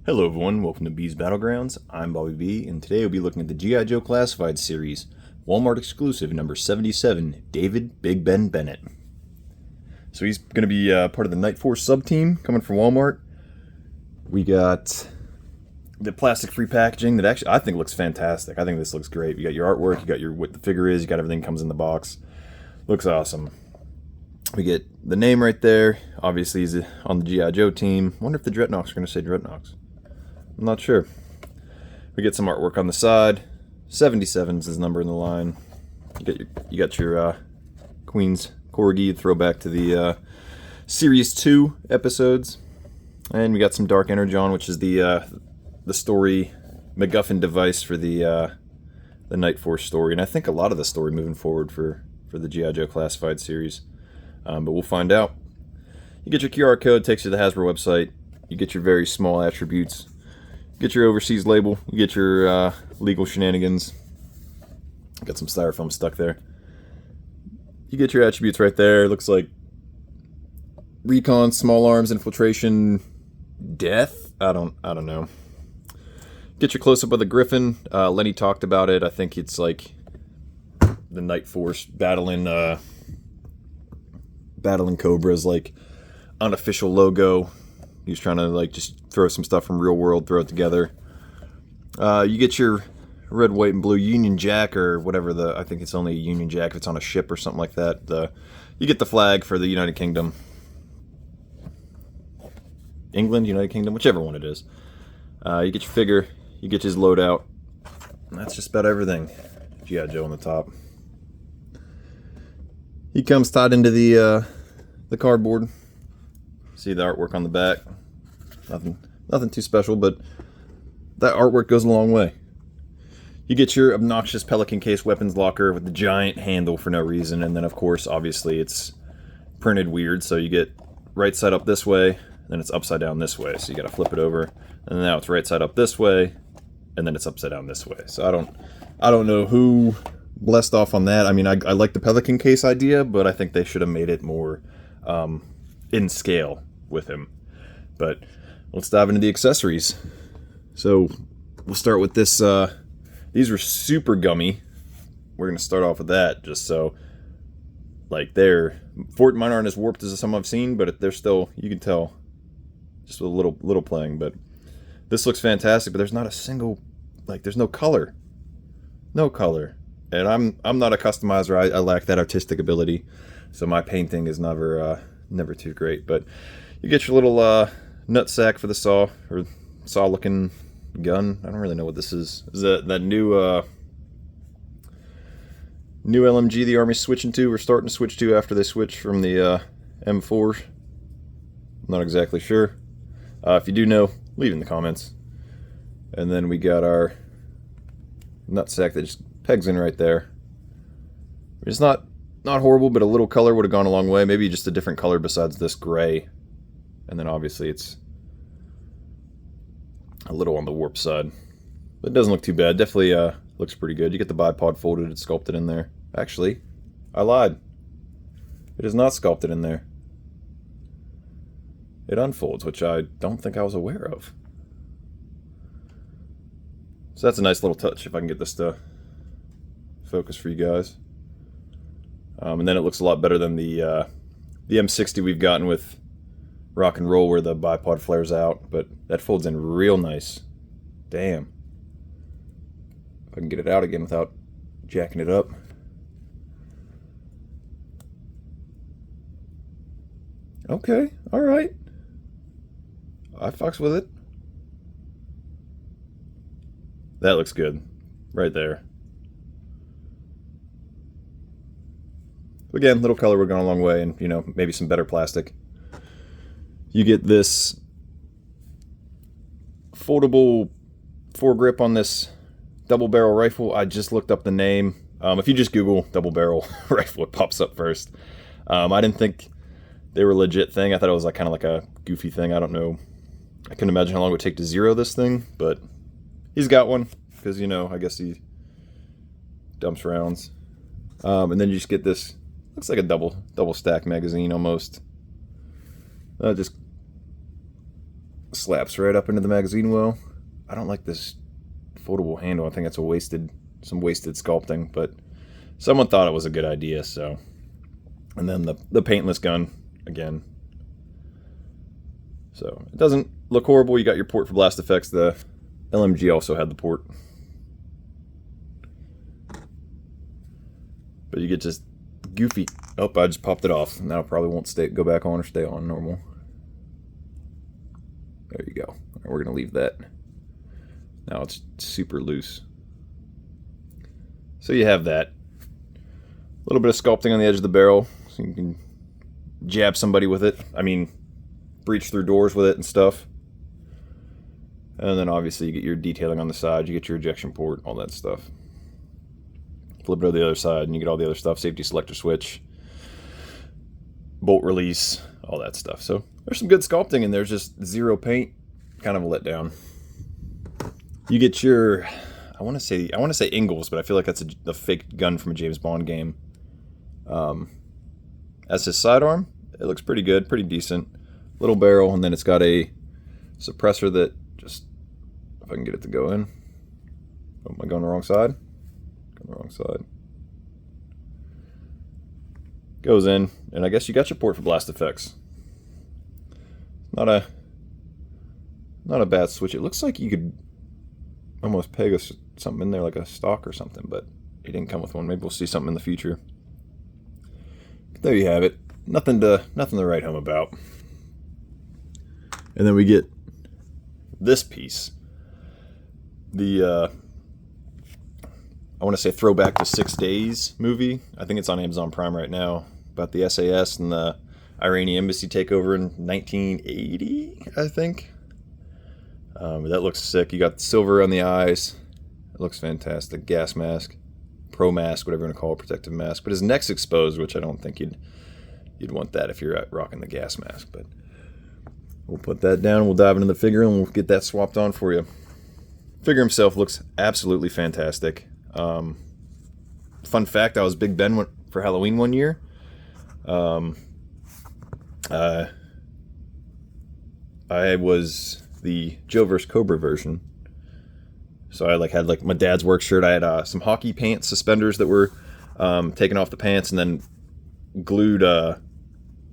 Hello everyone, welcome to B's Battlegrounds. I'm Bobby B, and today we'll be looking at the G.I. Joe Classified series, Walmart exclusive number 77, David Big Ben Bennett. So he's going to be part of the Night Force sub-team coming from Walmart. We got the plastic-free packaging that actually I think looks fantastic. I think this looks great. You got your artwork, you got your what the figure is, you got everything comes in the box. Looks awesome. We get the name right there. Obviously he's on the G.I. Joe team. Wonder if the Dreadnoks are going to say Dreadnoks. I'm not sure. We get some artwork on the side. 77 is his number in the line. You got your Queen's Corgi, throwback to the Series 2 episodes. And we got some Dark Energon, which is the story MacGuffin device for the Night Force story. And I think a lot of the story moving forward for the G.I. Joe Classified series. But we'll find out. You get your QR code, takes you to the Hasbro website. You get your very small attributes. Get your overseas label. You get your legal shenanigans. Got some styrofoam stuck there. You get your attributes right there. Looks like recon, small arms, infiltration, death. I don't know. Get your close up of the Griffin. Lenny talked about it. I think it's like the Night Force battling Cobra's like unofficial logo. He's trying to like just throw some stuff from real world, throw it together. You get your red, white, and blue Union Jack, or whatever I think it's only a Union Jack if it's on a ship or something like that. You get the flag for the United Kingdom. England, United Kingdom, whichever one it is. You get your figure, you get his loadout. And that's just about everything. G.I. Joe on the top. He comes tied into the cardboard. See the artwork on the back. Nothing too special, but that artwork goes a long way. You get your obnoxious Pelican case weapons locker with the giant handle for no reason, and then of course, obviously, it's printed weird, so you get right side up this way, then it's upside down this way, so you gotta flip it over, and now it's right side up this way, and then it's upside down this way. So I don't know who blessed off on that. I mean, I like the Pelican case idea, but I think they should have made it more in scale with him. But let's dive into the accessories. So we'll start with this. These were super gummy. We're gonna start off with that, just so like mine aren't as warped as some I've seen, but they're still, you can tell just with a little playing. But this looks fantastic. But there's not a single, like, there's no color, and I'm not a customizer. I lack that artistic ability, so my painting is never too great. But you get your little nut sack for the saw, or saw looking gun. I don't really know what this is. Is that new LMG the Army's switching to, or starting to switch to after they switch from the M4? I'm not exactly sure. If you do know, leave in the comments. And then we got our nut sack that just pegs in right there. It's not horrible, but a little color would have gone a long way. Maybe just a different color besides this gray. And then obviously it's a little on the warp side. But it doesn't look too bad. Definitely looks pretty good. You get the bipod folded and sculpted in there. Actually, I lied. It is not sculpted in there. It unfolds, which I don't think I was aware of. So that's a nice little touch, if I can get this to focus for you guys. And then it looks a lot better than the M60 we've gotten with Rock and Roll, where the bipod flares out, but that folds in real nice. Damn. If I can get it out again without jacking it up. Okay, alright. I fucks with it. That looks good. Right there. Again, little color would go a long way, and, you know, maybe some better plastic. You get this foldable foregrip on this double barrel rifle. I just looked up the name. If you just Google double barrel rifle, it pops up first. I didn't think they were a legit thing. I thought it was like kind of like a goofy thing. I don't know. I couldn't imagine how long it would take to zero this thing, but he's got one because, you know, I guess he dumps rounds. And then you just get this, looks like a double stack magazine almost. Just slaps right up into the magazine well. I don't like this foldable handle. I think that's some wasted sculpting, but someone thought it was a good idea, so. And then the paintless gun, again. So, it doesn't look horrible. You got your port for blast effects. The LMG also had the port. But you get just goofy. Oh, I just popped it off. Now it probably won't go back on or stay on normal. There you go. All right, we're going to leave that. Now it's super loose. So you have that. A little bit of sculpting on the edge of the barrel, so you can jab somebody with it. I mean, breach through doors with it and stuff. And then obviously you get your detailing on the side, you get your ejection port, all that stuff. Flip it to the other side and you get all the other stuff, safety selector switch, bolt release, all that stuff. So there's some good sculpting and there's just zero paint, kind of a letdown. You get your, I want to say Ingalls, but I feel like that's a fake gun from a James Bond game. As his sidearm, it looks pretty good, pretty decent. Little barrel, and then it's got a suppressor that just, if I can get it to go in. Oh, am I going the wrong side? Going the wrong side. Goes in, and I guess you got your port for blast effects. Not a bad switch. It looks like you could almost peg something in there, like a stock or something, but it didn't come with one. Maybe we'll see something in the future. There you have it. Nothing to write home about. And then we get this piece. The I want to say throwback to 6 Days movie. I think it's on Amazon Prime right now, about the SAS and the Iranian embassy takeover in 1980, I think. That looks sick. You got silver on the eyes. It looks fantastic. Gas mask, pro mask, whatever you want to call it, protective mask. But his neck's exposed, which I don't think you'd want that if you're rocking the gas mask. But we'll put that down. We'll dive into the figure and we'll get that swapped on for you. Figure himself looks absolutely fantastic. Fun fact: I was Big Ben for Halloween one year. I was the Joe vs. Cobra version. So I had my dad's work shirt. I had some hockey pants suspenders that were taken off the pants and then glued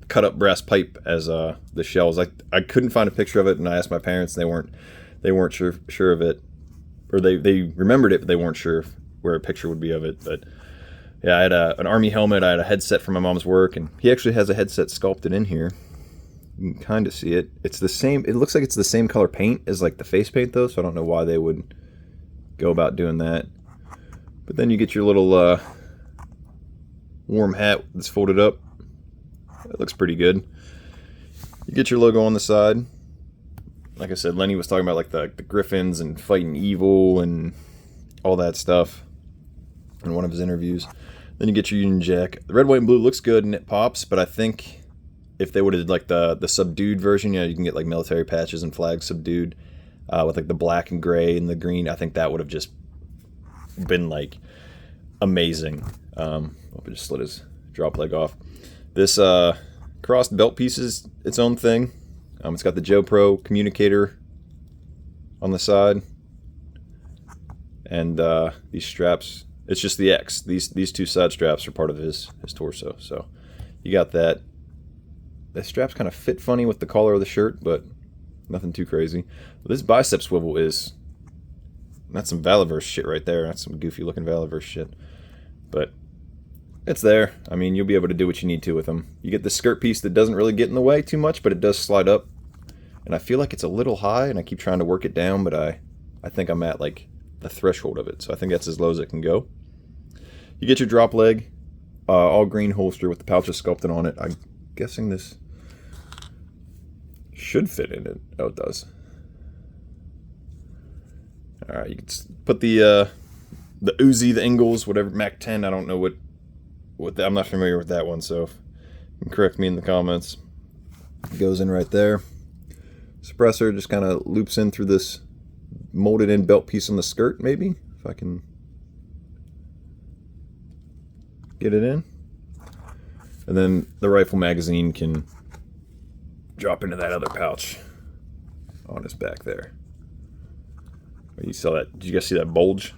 cut up brass pipe as the shells. I couldn't find a picture of it, and I asked my parents, and they weren't sure of it, or they remembered it, but they weren't sure where a picture would be of it. But yeah, I had an army helmet. I had a headset from my mom's work, and he actually has a headset sculpted in here. You can kind of see it. It's the same. It looks like it's the same color paint as the face paint though, so I don't know why they would go about doing that. But then you get your little warm hat that's folded up. It looks pretty good. You get your logo on the side. Like I said, Lenny was talking about the Griffins and fighting evil and all that stuff in one of his interviews. Then you get your Union Jack. The red, white, and blue looks good and it pops, but I think if they would have did the subdued version, you can get military patches and flags subdued with the black and gray and the green. I think that would have just been amazing. Hope I just slid his drop leg off. This crossed belt piece is its own thing. It's got the Joe Pro communicator on the side, and these straps. It's just the X. These two side straps are part of his torso. So you got that. The straps kind of fit funny with the collar of the shirt, but nothing too crazy. This bicep swivel that's some Valiverse shit right there. That's some goofy looking Valiverse shit. But it's there. I mean, you'll be able to do what you need to with them. You get the skirt piece that doesn't really get in the way too much, but it does slide up. And I feel like it's a little high, and I keep trying to work it down, but I think I'm at the threshold of it. So I think that's as low as it can go. You get your drop leg, all green holster with the pouches sculpted on it. I'm guessing this should fit in it. Oh, it does. All right, you can put the Uzi, the Ingalls, whatever, Mac 10. I don't know what I'm not familiar with that one, so you can correct me in the comments. It goes in right there. Suppressor just kind of loops in through this molded in belt piece on the skirt, maybe, if I can get it in. And then the rifle magazine can drop into that other pouch on his back there. You saw that? Did you guys see that bulge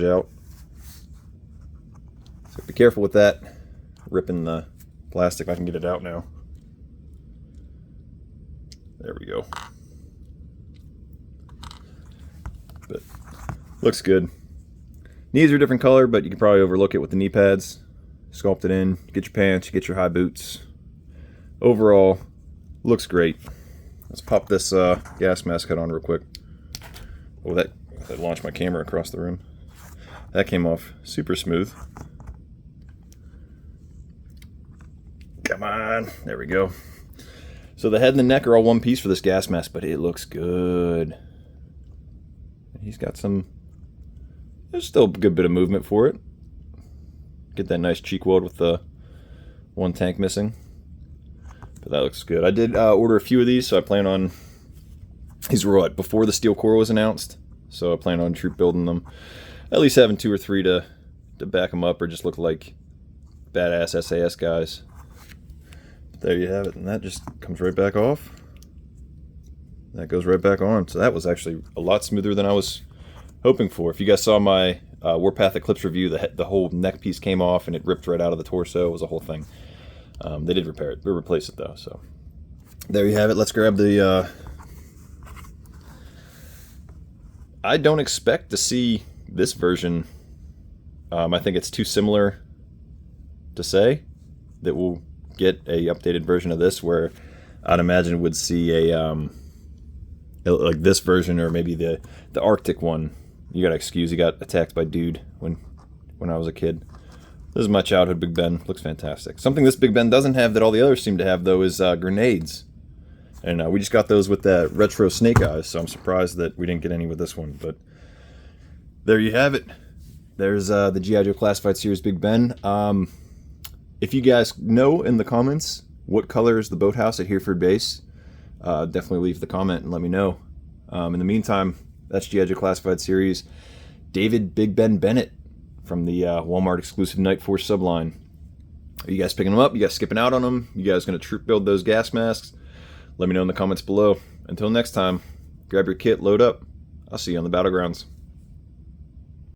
out? So be careful with that. Ripping the plastic. I can get it out now. There we go. But looks good. Knees are a different color, but you can probably overlook it with the knee pads. Sculpt it in. You get your pants. You get your high boots. Overall, looks great. Let's pop this gas mask head on real quick. Oh, that launched my camera across the room. That came off super smooth. Come on. There we go. So the head and the neck are all one piece for this gas mask, but it looks good. He's got some... There's still a good bit of movement for it. Get that nice cheek weld with the one tank missing. But that looks good. I did order a few of these, so I plan on... These were what, before the steel core was announced? So I plan on troop building them. At least having 2 or 3 to back them up or just look like badass SAS guys. But there you have it. And that just comes right back off. That goes right back on. So that was actually a lot smoother than I was hoping for. If you guys saw my Warpath Eclipse review, the whole neck piece came off and it ripped right out of the torso. It was a whole thing. They did repair it. They replaced it though. So there you have it. Let's grab the... I don't expect to see this version. I think it's too similar to say that we'll get a updated version of this, where I'd imagine would see a like this version, or maybe the Arctic one. You gotta excuse, he got attacked by dude when I was a kid. This is my childhood Big Ben. Looks fantastic. Something this Big Ben doesn't have that all the others seem to have though is grenades. And we just got those with that retro snake eyes, so I'm surprised that we didn't get any with this one. But there you have it. There's the GIJoe Classified Series Big Ben. If you guys know in the comments what color is the boathouse at Hereford Base, definitely leave the comment and let me know. In the meantime, that's GIJoe Classified Series David Big Ben Bennett from the Walmart exclusive Night Force subline. Are you guys picking them up? You guys skipping out on them? You guys going to troop build those gas masks? Let me know in the comments below. Until next time, grab your kit, load up. I'll see you on the battlegrounds.